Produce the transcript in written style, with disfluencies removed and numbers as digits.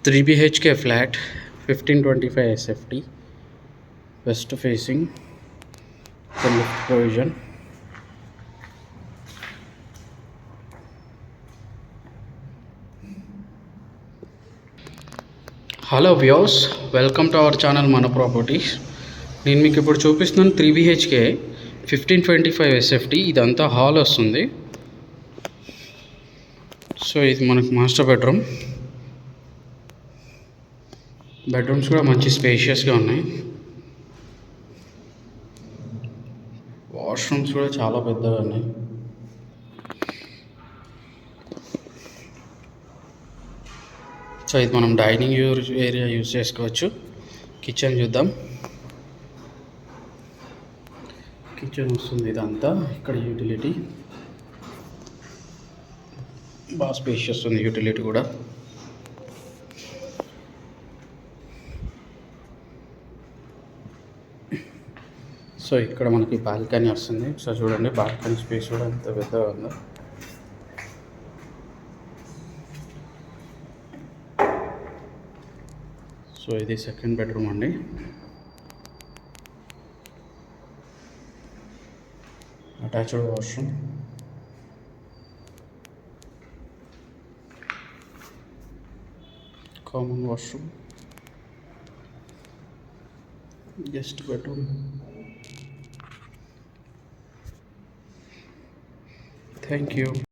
3 BHK flat, 1525 SFT, west facing, the lift provision. Hello views, welcome to our channel మన properties. నేను మీకు ఇప్పుడు చూపిస్తున్నాను 3 BHK 1525 SFT. ఇదంతా హాల్ వస్తుంది. సో ఇది మనకు మాస్టర్ బెడ్రూమ్స్ కూడా మంచి స్పేషియస్గా ఉన్నాయి. వాష్రూమ్స్ కూడా చాలా పెద్దగా ఉన్నాయి. సో ఇది మనం డైనింగ్ ఏరియా యూజ్ చేసుకోవచ్చు. కిచెన్ చూద్దాం. కిచెన్ వస్తుంది ఇదంతా. ఇక్కడ యూటిలిటీ బాగా స్పేషియస్ ఉంది. యూటిలిటీ కూడా సో ఇక్కడ మనకి బాల్కనీ వస్తుంది. సో చూడండి, బాల్కనీ స్పేస్ కూడా ఎంత పెద్దగా ఉందో. సో ఇది సెకండ్ బెడ్రూమ్ అండి. Attached washroom, common washroom, guest bedroom. Thank you.